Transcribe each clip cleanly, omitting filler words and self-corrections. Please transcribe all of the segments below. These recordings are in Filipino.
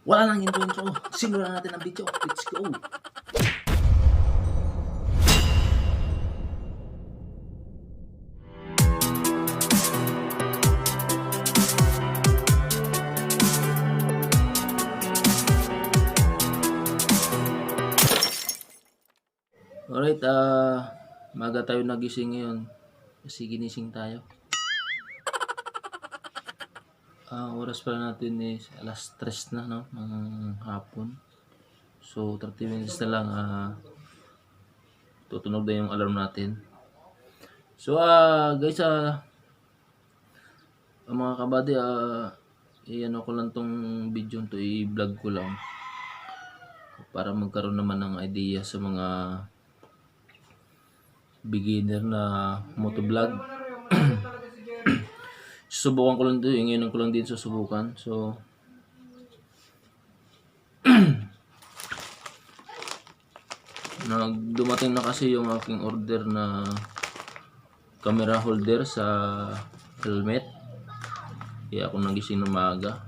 Wala nang intro. Simulan natin ang video. Let's go! Alright, maga tayo nagising ngayon kasi ginising tayo. Oras pala natin is alas 3 na, no? Ng hapon. So, 30 minutes na lang, tutunog na yung alarm natin. So, guys, mga kabady, i-ano ko lang tong video to, i-vlog ko lang para magkaroon naman ng idea sa mga beginner na motovlog. Susubukan ko lang ito, ngayon ko lang din susubukan. So, dumating na kasi yung aking order na camera holder sa helmet. Kaya ako nagising ng maaga.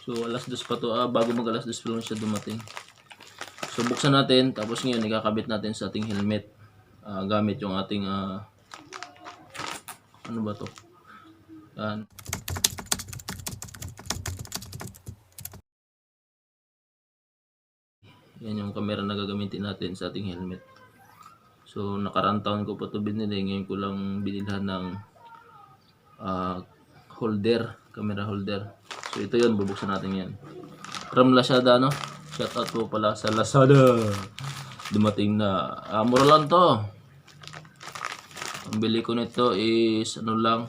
So, alas 2 pa to, bago mag alas 2 pa lang siya dumating. So, buksan natin, tapos ngayon ikakabit natin sa ating helmet. Gamit yung ating ano ba to? Yan. Yan yung camera na gagamitin natin sa ating helmet. So, nakarang taon ko pa ito binili. Ngayon ko lang binilhan ng holder, camera holder. So, ito yun, bubuksan natin yan. From Lazada, no? Shout out po pala sa Lazada. Dumating na. Mura lang to. Ang bili ko nito is ano lang,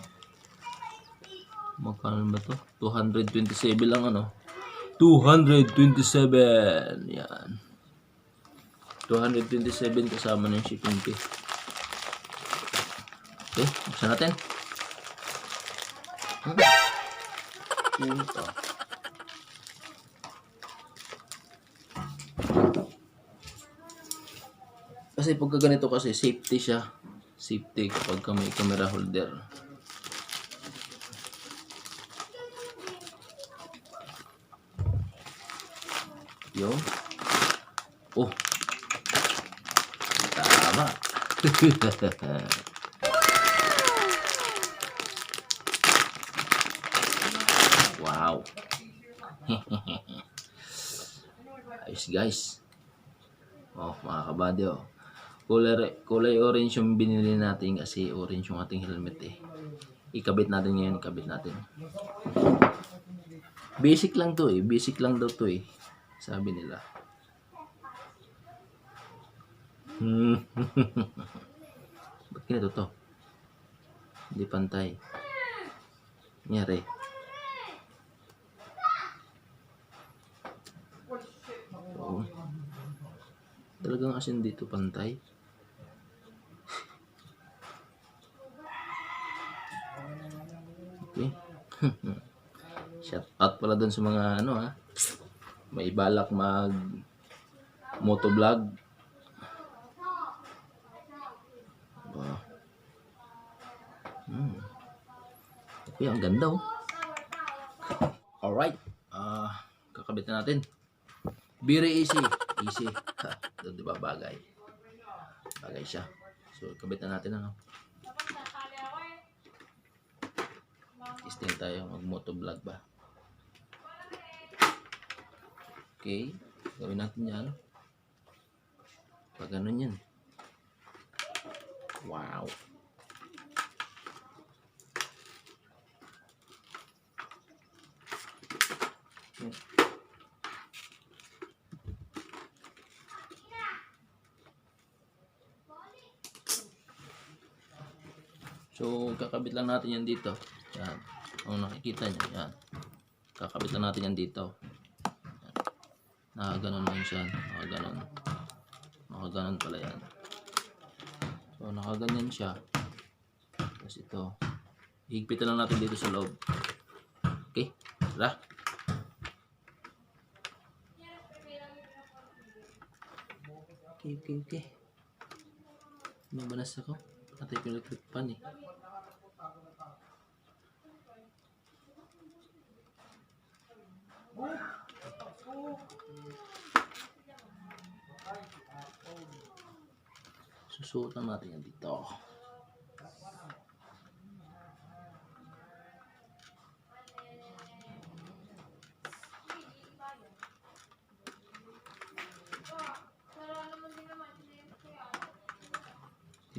magkano ba to? 227 lang, ano? 227. Yan. 227 kasama ng shipping fee. Okay, buksan natin. Ito. Kasi pagka ganito kasi safety siya. Safety kapag may camera holder. Yo. Oh. Tama. Wow. Ayos guys. Oh, mga kabady, oh. Kulay orange yung binili natin kasi orange yung ating helmet eh. Ikabit natin ngayon, ikabit natin. Basic lang to eh, basic lang daw to eh. Sabi nila. Ba't ganito to? Hindi pantay. Nyari. Oh. Talagang asin dito pantay. Okay. Shout out pala dun sa mga ano may balak mag motovlog. Wow. Okay, ang ganda oh. Alright. Kakabit na natin. Very easy. Easy. Doon diba bagay? Bagay siya. So, kabit na natin ano. Testing tayo mag-motovlog ba? Okay. Gawin natin yan. Pag ganun yan. Wow. Okay. So, kakabit lang natin yan dito. Yan. Kung nakikita nyo, yan. Kakabit lang natin yan dito. Nakaganon lang siya. Nakaganon. Nakaganon pala yan. So, nakaganyan siya. Tapos ito. Higpitan lang natin dito sa loob. Okay? Tara. Okay. Mabanas ako. Pati pinag-clip pan eh. Susuotan natin yan dito.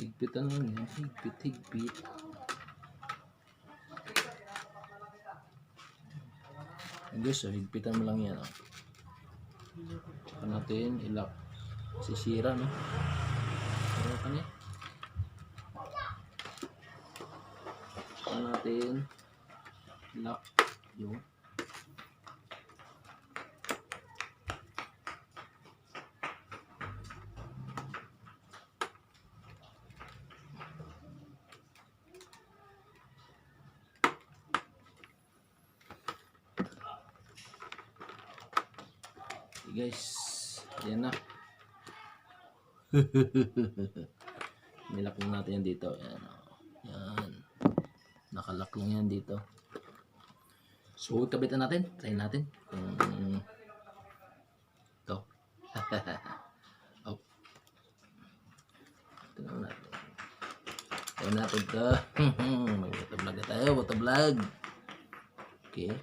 Higpitan mo yan. Higpit. Guys, so higpitan mo lang yan. Saka natin ilak. Sisira, no? Pero ka niya. Saka natin ilak yung guys, yan na. Nilak lang natin yan dito. Yan, yan. Nakalak lang yan dito. So, kabitan natin. Try natin. Ito. Oh. Ito naman natin. Try natin ito. Motovlog na tayo. Motovlog. Okay.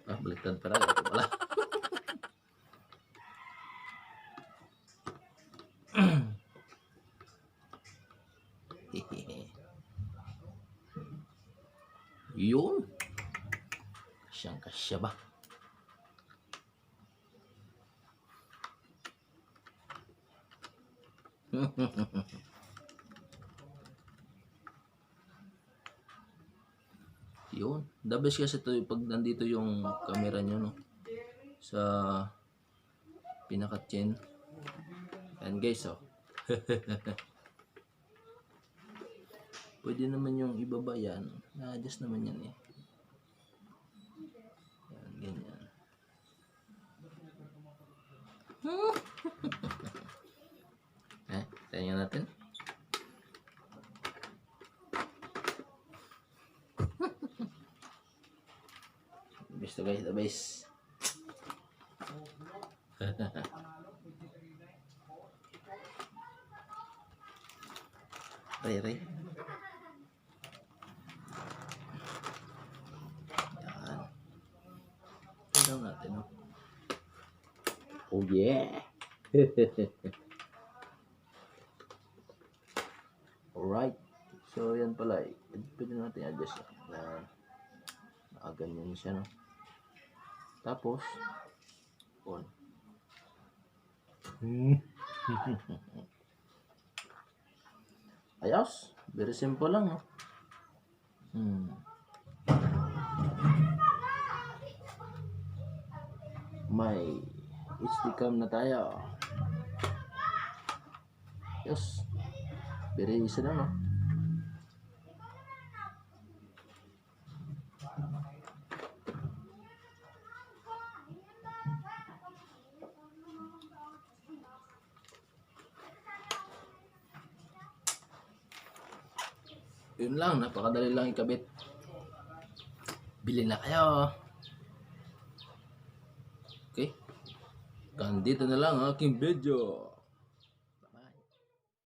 Baliktad para. Ito pala. Yun. Kasyang kasya ba? Yun. The best kasi ito pag nandito yung camera nyo, no? Sa pinaka-chin. Ayan guys, oh. Pwede naman yung ibaba yan. Na-adjust naman yan eh. Yan, ganyan. Tayo natin. Best to guys, the best. Ray. Natin, no? Oh yeah. Alright, so yan pala, pwede natin adjust na nakaganyan siya, no? Tapos on. Ayos, very simple lang, no? May HD cam na tayo. Yes. Very easy na, no? Yun lang, napakadali lang ikabit. Bili na kayo. Okay? Dito na lang ang aking video.